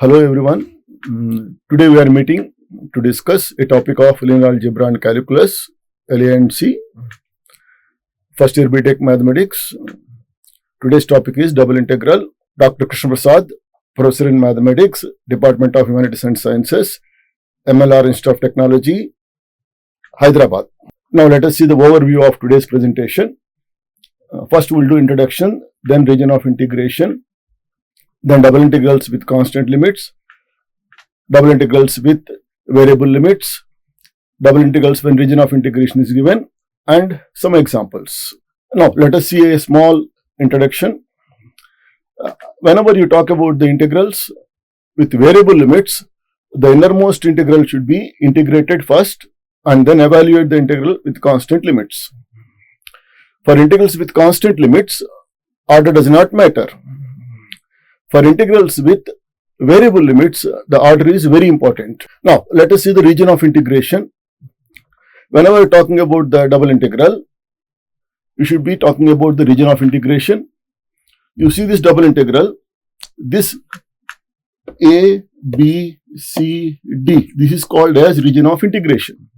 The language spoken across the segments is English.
Hello everyone. Today we are meeting to discuss a topic of linear algebra and calculus, LEC, first year BTech mathematics. Today's topic is double integral. Dr. Krishna Prasad, Professor in Mathematics, Department of Humanities and Sciences, MLR Institute of Technology, Hyderabad. Now let us see the overview of today's presentation. First we'll do introduction, then region of integration, then double integrals with constant limits, double integrals with variable limits, double integrals when region of integration is given, and some examples. Now let us see a small introduction. Whenever you talk about the integrals with variable limits, the innermost integral should be integrated first and then evaluate the integral with constant limits. For integrals with constant limits, order does not matter. For integrals with variable limits, the order is very important. Now, let us see the region of integration. Whenever you are talking about the double integral, you should be talking about the region of integration. You see this double integral, this A, B, C, D. This is called as region of integration.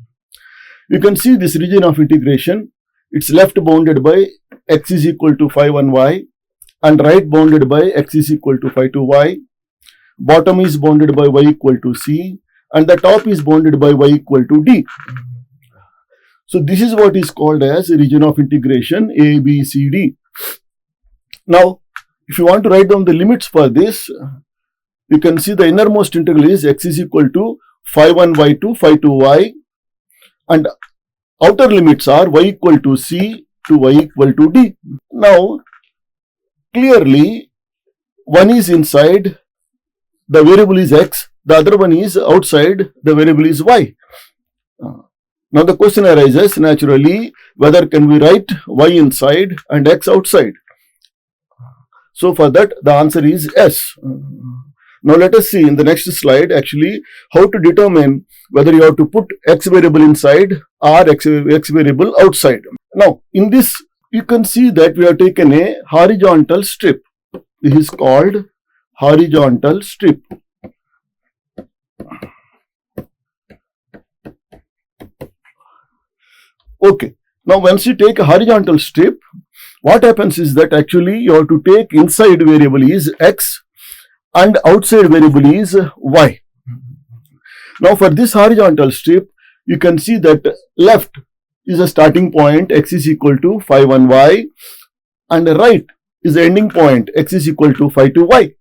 You can see this region of integration. It's left bounded by x is equal to phi 1 y. And right bounded by x is equal to phi 2 y, bottom is bounded by y equal to c, and the top is bounded by y equal to d. So this is what is called as region of integration A, B, C, D. Now, if you want to write down the limits for this, you can see the innermost integral is x is equal to phi 1 y to phi 2 y, and outer limits are y equal to c to y equal to d. Now, clearly, one is inside, the variable is x, the other one is outside, the variable is y. Now the question arises naturally, whether can we write y inside and x outside? So for that, the answer is yes. Now let us see in the next slide actually how to determine whether you have to put x variable inside or x variable outside. Now in this, you can see that we have taken a horizontal strip. This is called horizontal strip. Okay. Now once you take a horizontal strip, what happens is that actually you have to take inside variable is x and outside variable is y. Now for this horizontal strip, you can see that left is a starting point, x is equal to phi 1 y, and right is the ending point, x is equal to phi 2 y.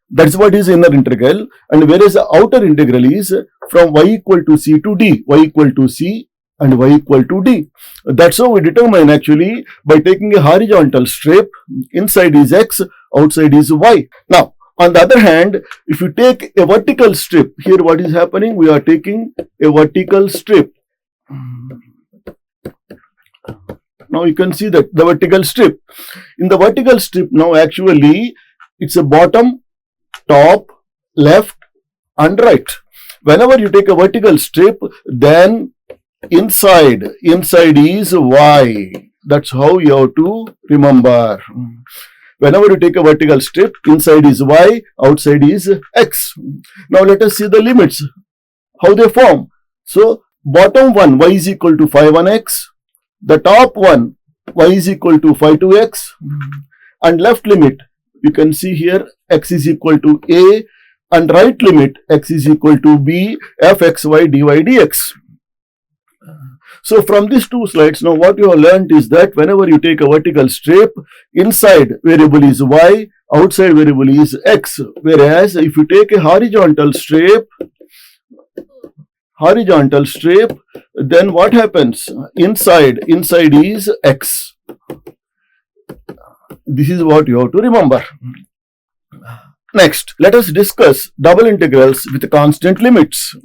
That's what is inner integral, and whereas the outer integral is from y equal to c to d, y equal to c and y equal to d. That's how we determine actually by taking a horizontal strip, inside is x, outside is y. Now, on the other hand, if you take a vertical strip, here what is happening? We are taking a vertical strip. Now you can see that the vertical strip. In the vertical strip now actually it's a bottom, top, left and right. Whenever you take a vertical strip, then inside is y. That's how you have to remember. Whenever you take a vertical strip, inside is y, outside is x. Now let us see the limits, how they form. So bottom one, y is equal to phi 1x, the top one, y is equal to phi 2x, and left limit, you can see here, x is equal to a, and right limit, x is equal to b, fxy dy dx. So from these two slides, now what you have learned is that whenever you take a vertical strip, inside variable is y, outside variable is x, whereas if you take a horizontal strip, then what happens? Inside is x. This is what you have to remember. Next, let us discuss double integrals with constant limits.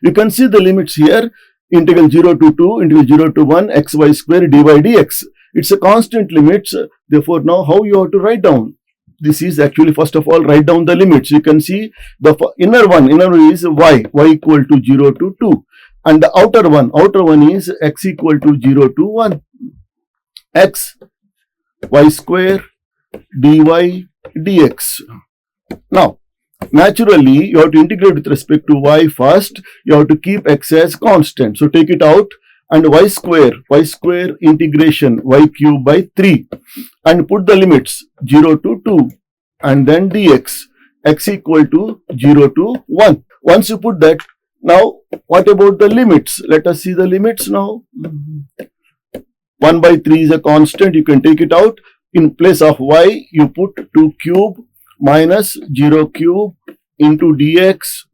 You can see the limits here, integral 0 to 2, integral 0 to 1, xy square dy dx. It's a constant limits, therefore now how you have to write down? This is actually first of all write down the limits. You can see the inner one is y equal to 0 to 2, and the outer one is x equal to 0 to 1, x y square dy dx. Now, naturally, you have to integrate with respect to y first. You have to keep x as constant. So, take it out and y square integration y cube by 3 and put the limits 0 to 2 and then dx x equal to 0 to 1. Once you put that, now what about the limits? Let us see the limits now. 1 by 3 is a constant, you can take it out. In place of y, you put 2 cube minus 0 cube into dx.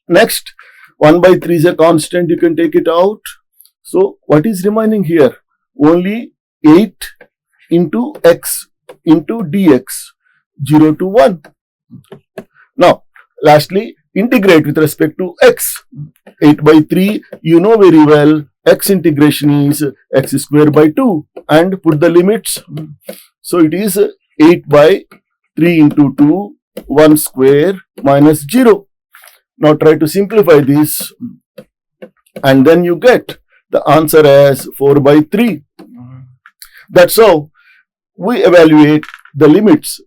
Next, 1 by 3 is a constant, you can take it out. So, what is remaining here? Only 8 into x into dx, 0 to 1. Now, lastly, integrate with respect to x. 8 by 3, you know very well, x integration is x square by 2 and put the limits. So, it is 8 by 3 into 2, 1 square minus 0. Now, try to simplify this and then you get the answer as 4 by 3. That's how we evaluate the limits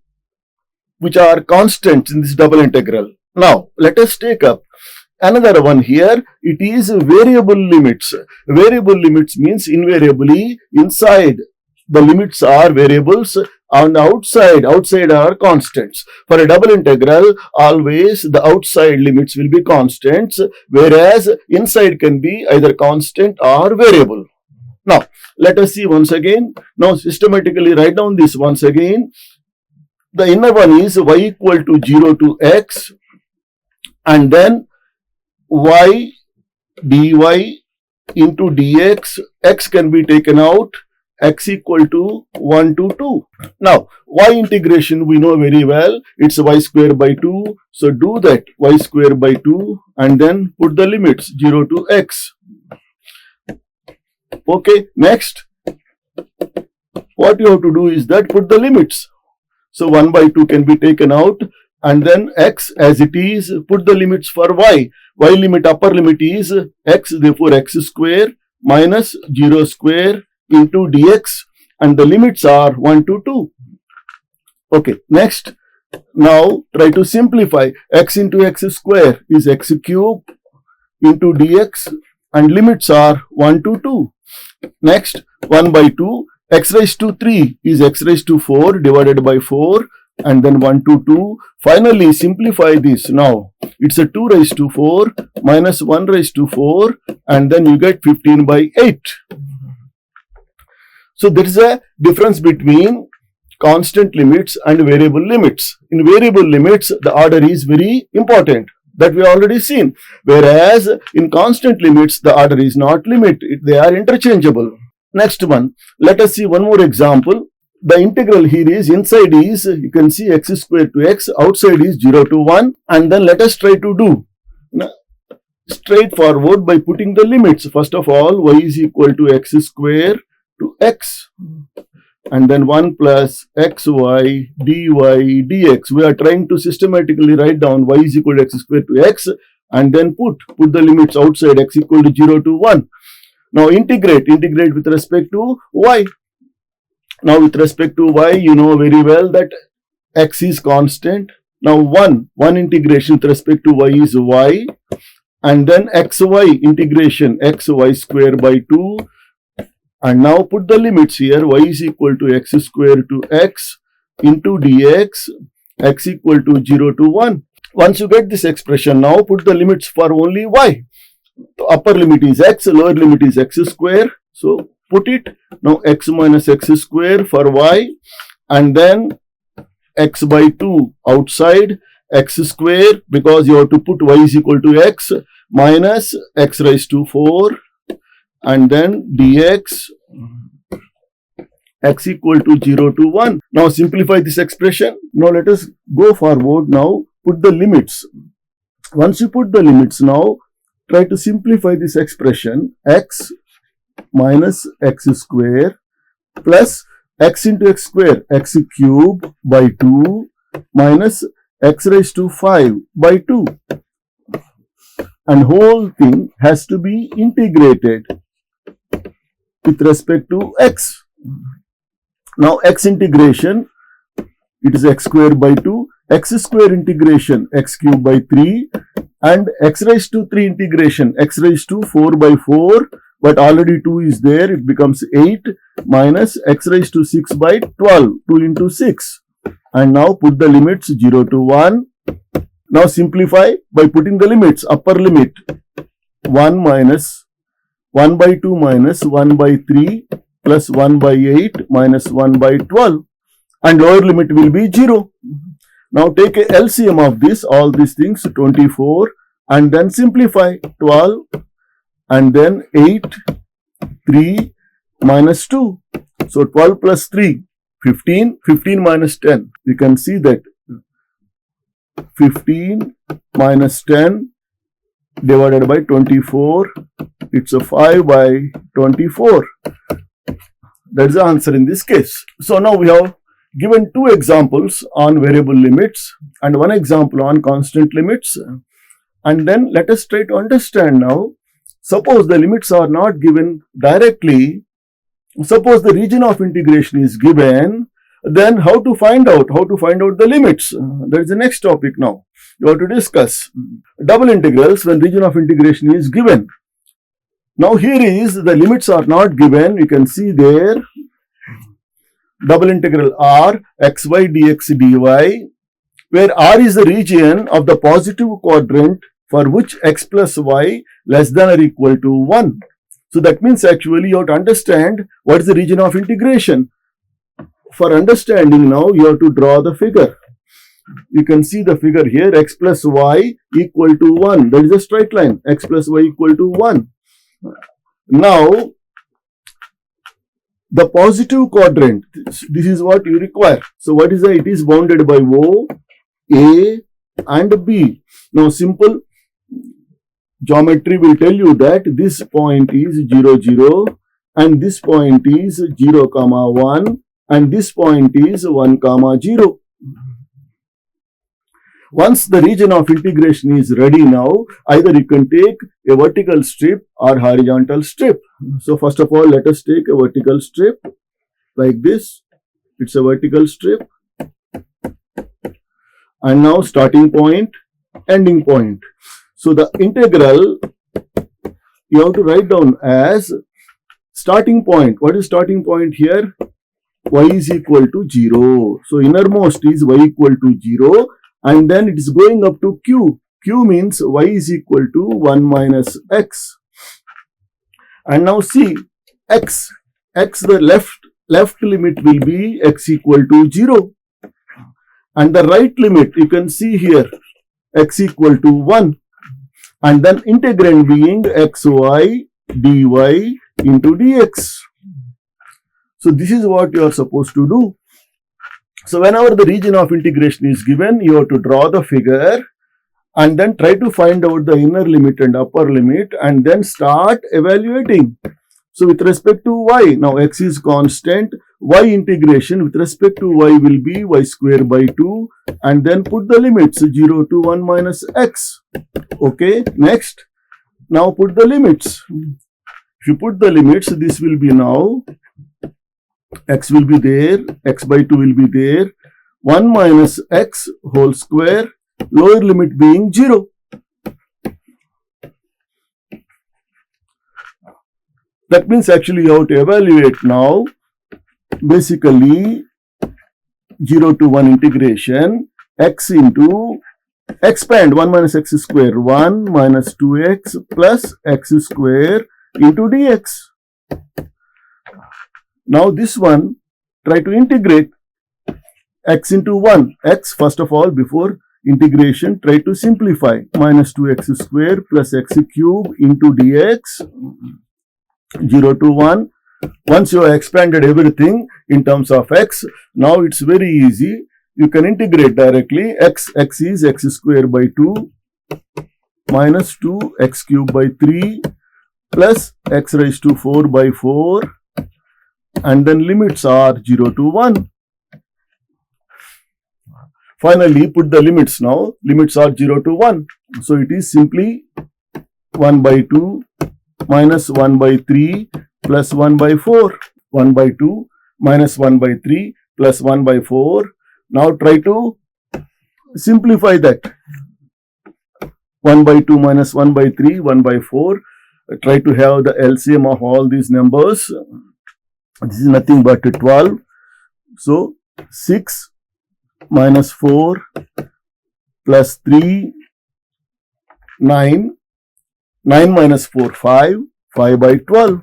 which are constants in this double integral. Now, let us take up another one here. It is variable limits. Variable limits means invariably inside the limits are variables and outside are constants. For a double integral, always the outside limits will be constants, whereas inside can be either constant or variable. Now, let us see once again. Now, systematically write down this once again. The inner one is y equal to 0 to x and then y dy into dx, x can be taken out, x equal to 1 to 2. Now, y integration we know very well, it's y square by 2. So, do that y square by 2 and then put the limits 0 to x. Okay, next, what you have to do is that put the limits. So, 1 by 2 can be taken out and then x as it is, put the limits for y. Y limit, upper limit is x, therefore x square minus 0 square into dx and the limits are 1 to 2. Okay, next, now try to simplify. X into x square is x cube into dx and limits are 1 to 2. Next, 1 by 2, x raised to 3 is x raised to 4 divided by 4 and then 1 to 2. Finally, simplify this now. It's a 2 raised to 4 minus 1 raised to 4 and then you get 15 by 8. So, there is a difference between constant limits and variable limits. In variable limits, the order is very important. That we already seen. Whereas, in constant limits, the order is not limit. They are interchangeable. Next one, let us see one more example. The integral here is, inside is, you can see x square to x, outside is 0 to 1. And then let us try to do straightforward by putting the limits. First of all, y is equal to x square to x. And then 1 plus xy dy dx. We are trying to systematically write down y is equal to x square to x and then put the limits outside x equal to 0 to 1. Now integrate with respect to y. Now with respect to y, you know very well that x is constant. Now 1 integration with respect to y is y and then xy integration xy square by 2. And now put the limits here, y is equal to x square to x into dx, x equal to 0 to 1. Once you get this expression, now put the limits for only y. The upper limit is x, lower limit is x square. So, put it. Now, x minus x square for y and then x by 2 outside, x square because you have to put y is equal to x minus x raised to 4. And then dx x equal to 0 to 1. Now simplify this expression. Now let us go forward. Now put the limits. Once you put the limits, now try to simplify this expression. X minus x square plus x into x square, x cube by 2 minus x raised to 5 by 2. And whole thing has to be integrated with respect to x. Now x integration it is x square by 2, x square integration x cube by 3, and x raised to 3 integration x raised to 4 by 4, but already 2 is there, it becomes 8 minus x raised to 6 by 12, 2 into 6. And now put the limits 0 to 1. Now simplify by putting the limits. Upper limit 1 minus 1 by 2 minus 1 by 3 plus 1 by 8 minus 1 by 12, and lower limit will be 0. Now take a LCM of this, all these things, 24, and then simplify 12 and then 8, 3 minus 2. So 12 plus 3, 15, 15 minus 10. You can see that 15 minus 10 divided by 24, it's a 5 by 24. That's the answer in this case. So now we have given two examples on variable limits and one example on constant limits. And then let us try to understand now, suppose the limits are not given directly, suppose the region of integration is given, then how to find out the limits? That is the next topic now. You have to discuss double integrals when region of integration is given. Now here is the limits are not given. You can see there double integral R xy dx dy, where R is the region of the positive quadrant for which x plus y less than or equal to 1. So that means actually you have to understand what is the region of integration. For understanding now, you have to draw the figure. You can see the figure here, x plus y equal to 1. That is a straight line, x plus y equal to 1. Now, the positive quadrant, this is what you require. So what is it is bounded by O, A and B. Now simple geometry will tell you that this point is 0, 0 and this point is 0, 1 and this point is 1, 0. Once the region of integration is ready now, either you can take a vertical strip or horizontal strip. So first of all, let us take a vertical strip like this. It's a vertical strip. And now starting point, ending point. So the integral you have to write down as starting point. What is starting point here? Y is equal to 0. So innermost is y equal to 0. And then it is going up to q. Q means y is equal to 1 minus x. And now see, x the left limit will be x equal to 0. And the right limit you can see here, x equal to 1. And then integrand being xy dy into dx. So this is what you are supposed to do. So whenever the region of integration is given, you have to draw the figure and then try to find out the inner limit and upper limit and then start evaluating. So with respect to y, now x is constant, y integration with respect to y will be y square by 2 and then put the limits 0 to 1 minus x. Okay, next. Now put the limits. If you put the limits, this will be now x will be there, x by 2 will be there, 1 minus x whole square, lower limit being 0. That means actually you have to evaluate now, basically 0 to 1 integration, x into, expand 1 minus x square, 1 minus 2x plus x square into dx. Now this one, try to integrate x into 1. X, first of all, before integration, try to simplify. Minus 2x square plus x cube into dx, 0 to 1. Once you have expanded everything in terms of x, now it's very easy. You can integrate directly. X is x square by 2 minus 2 x cube by 3 plus x raised to 4 by 4. And then limits are 0 to 1. Finally, put the limits now. Limits are 0 to 1. So it is simply 1 by 2 minus 1 by 3 plus 1 by 4. 1 by 2 minus 1 by 3 plus 1 by 4. Now try to simplify that. 1 by 2 minus 1 by 3, 1 by 4. Try to have the LCM of all these numbers. This is nothing but 12. So 6 minus 4 plus 3, 9. 9 minus 4, 5. 5 by 12.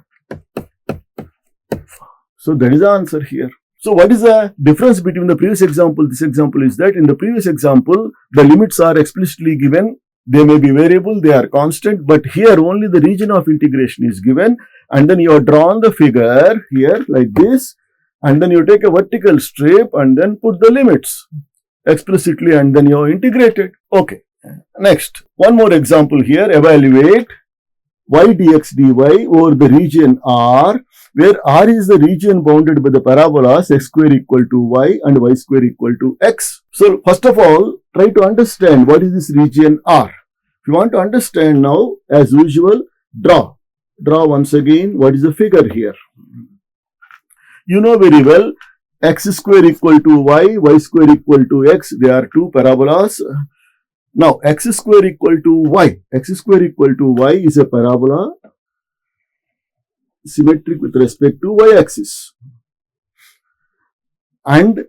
So that is the answer here. So what is the difference between the previous example? This example is that in the previous example, the limits are explicitly given. They may be variable, they are constant, but here only the region of integration is given, and then you have drawn the figure here like this, and then you take a vertical strip and then put the limits explicitly, and then you have integrated. Okay. Next, one more example here. Evaluate y dx dy over the region R, where R is the region bounded by the parabolas x square equal to y and y square equal to x. So first of all, try to understand what is this region R. If you want to understand now, as usual, draw. Draw once again what is the figure here. You know very well, x square equal to y, y square equal to x, they are two parabolas. Now, x square equal to y. X square equal to y is a parabola symmetric with respect to y-axis. And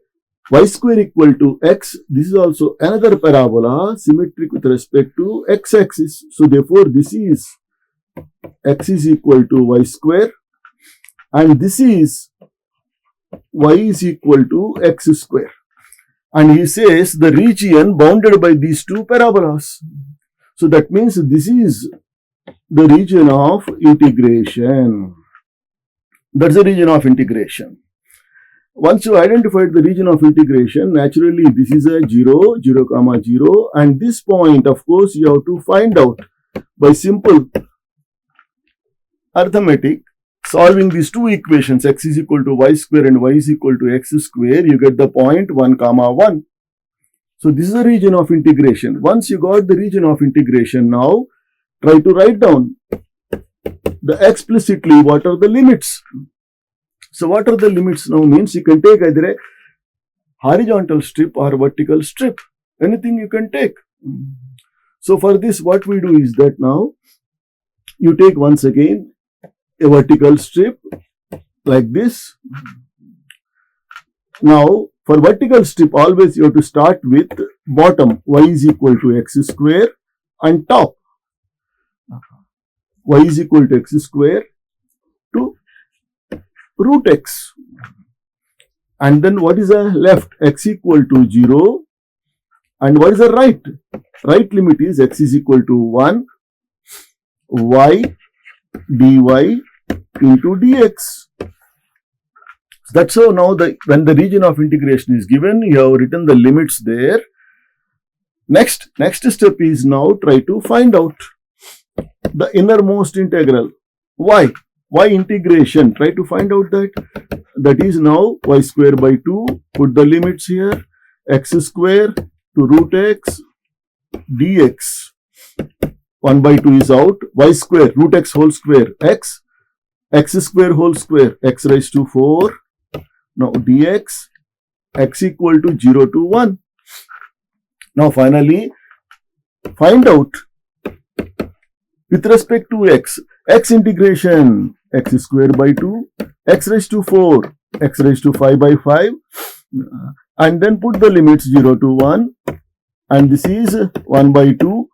y square equal to x, this is also another parabola symmetric with respect to x-axis. So, therefore, this is x is equal to y square, and this is y is equal to x square. And he says the region bounded by these two parabolas. So that means this is the region of integration. That's the region of integration. Once you identified the region of integration, naturally this is a 0, 0, comma 0. And this point, of course, you have to find out by simple arithmetic. Solving these two equations, x is equal to y square and y is equal to x square, you get the point 1, comma 1. So this is the region of integration. Once you got the region of integration, now try to write down the explicitly what are the limits. So what are the limits now means you can take either a horizontal strip or vertical strip. Anything you can take. So for this what we do is that now you take once again a vertical strip like this. Now, for vertical strip, always you have to start with bottom, y is equal to x square, and top, y is equal to x square to root x. And then what is the left? X equal to 0. And what is the right? Right limit is x is equal to 1, y dy into dx. That's how now when the region of integration is given, you have written the limits there. Next step is now try to find out the innermost integral. Y integration. Try to find out that is now y square by 2. Put the limits here. X square to root x dx. 1 by 2 is out. Y square, root x whole square, x square whole square, x raised to 4. Now dx, x equal to 0 to 1. Now finally, find out with respect to x integration, x square by 2, x raised to 4, x raised to 5 by 5, and then put the limits 0 to 1, and this is 1 by 2.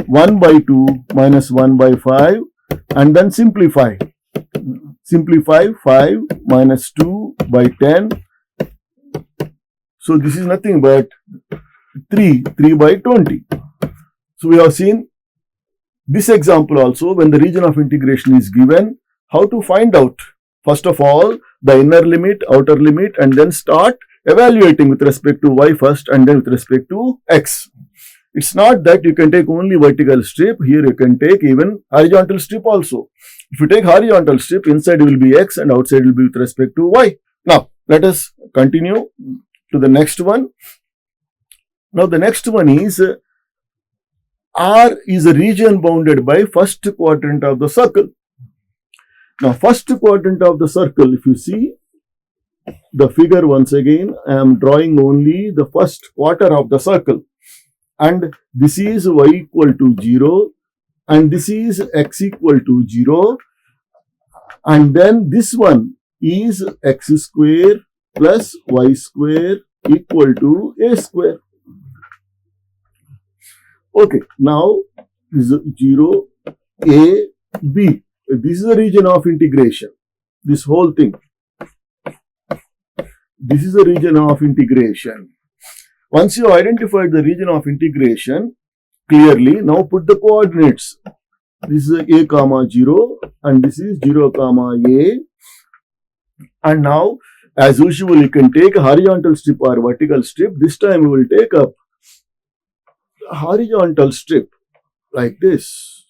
1 by 2 minus 1 by 5, and then simplify. Simplify 5 minus 2 by 10. So this is nothing but 3 by 20. So we have seen this example also when the region of integration is given, how to find out. First of all, the inner limit, outer limit, and then start evaluating with respect to y first and then with respect to x. It's not that you can take only vertical strip. Here you can take even horizontal strip also. If you take horizontal strip, inside will be x and outside will be with respect to y. Now, let us continue to the next one. Now, the next one is R is a region bounded by first quadrant of the circle. Now, first quadrant of the circle, if you see, the figure once again. I am drawing only the first quarter of the circle, and this is y equal to 0, and this is x equal to 0, and then this one is x square plus y square equal to a square. Okay, now this is 0, a, b. This is the region of integration. This whole thing. This is the region of integration. Once you identified the region of integration clearly, now put the coordinates. This is a comma 0 and this is 0 comma a. And now, as usual, you can take a horizontal strip or vertical strip. This time we will take a horizontal strip like this.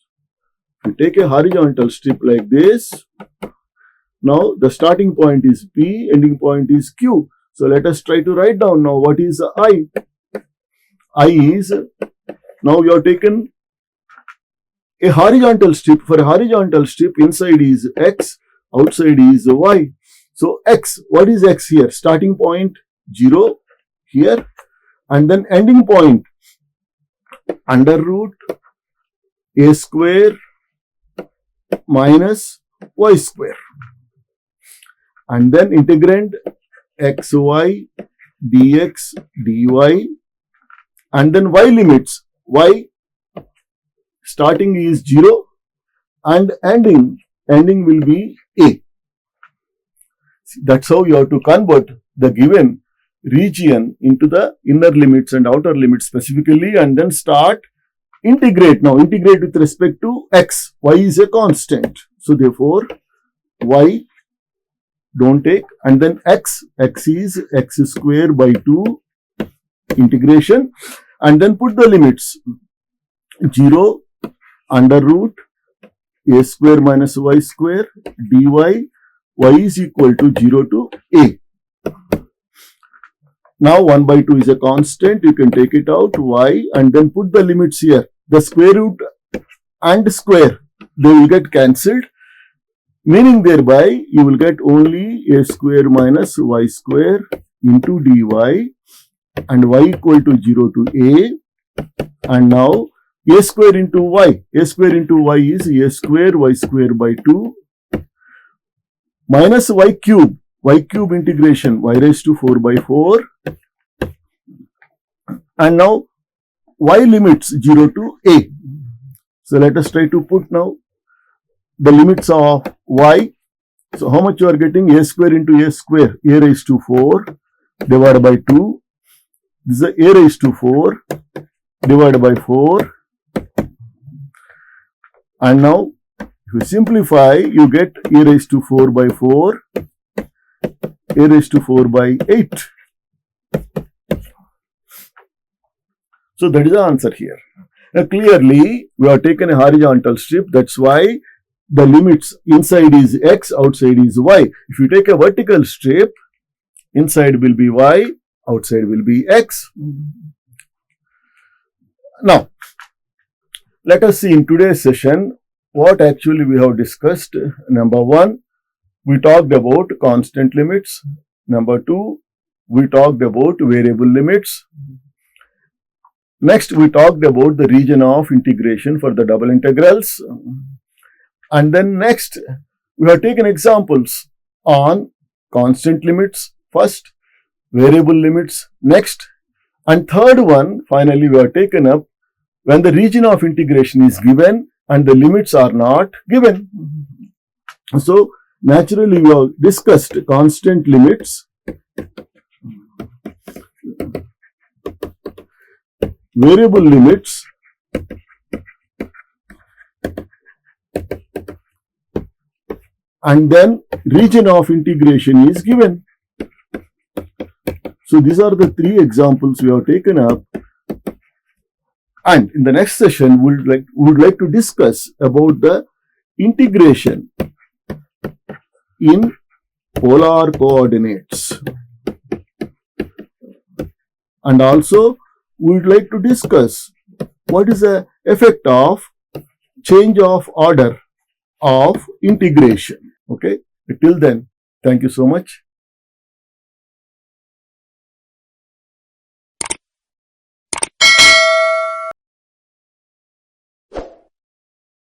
You take a horizontal strip like this. Now the starting point is P, ending point is Q. So let us try to write down now what is I. I is, now you have taken a horizontal strip. For a horizontal strip, inside is X, outside is Y. So X, what is X here? Starting point 0 here, and then ending point under root a square minus y square, and then integrand xy dx dy, and then y limits. Y starting is 0 and ending will be a. That's how you have to convert the given region into the inner limits and outer limits specifically, and then start integrate. Now integrate with respect to x. Y is a constant, so therefore y don't take, and then x is x square by 2 integration, and then put the limits 0 under root a square minus y square dy, y is equal to 0 to a. Now 1 by 2 is a constant, you can take it out, y, and then put the limits here. The square root and square, they will get cancelled, meaning thereby you will get only a square minus y square into dy, and y equal to 0 to a. And now a square into y is a square y square by 2 minus y cube integration y raised to 4 by 4, and now y limits 0 to a. So let us try to put now the limits of y. So how much you are getting? A square into a square, a raised to 4 divided by 2. This is a raised to 4 divided by 4. And now if you simplify, you get a raised to 4 by 4, a raised to 4 by 8. So that is the answer here. Now clearly we have taken a horizontal strip, that's why the limits inside is x, outside is y. If you take a vertical strip, inside will be y, outside will be x. Now let us see in today's session what actually we have discussed. Number 1, we talked about constant limits. Number 2, we talked about variable limits. Next, we talked about the region of integration for the double integrals. And then next, we have taken examples on constant limits first, variable limits next, and third one, finally, we have taken up when the region of integration is given and the limits are not given. So, naturally, we have discussed constant limits, variable limits, and then region of integration is given. So these are the 3 examples we have taken up, and in the next session we would like to discuss about the integration in polar coordinates, and also we would like to discuss what is the effect of change of order of integration. Okay, till then, thank you so much.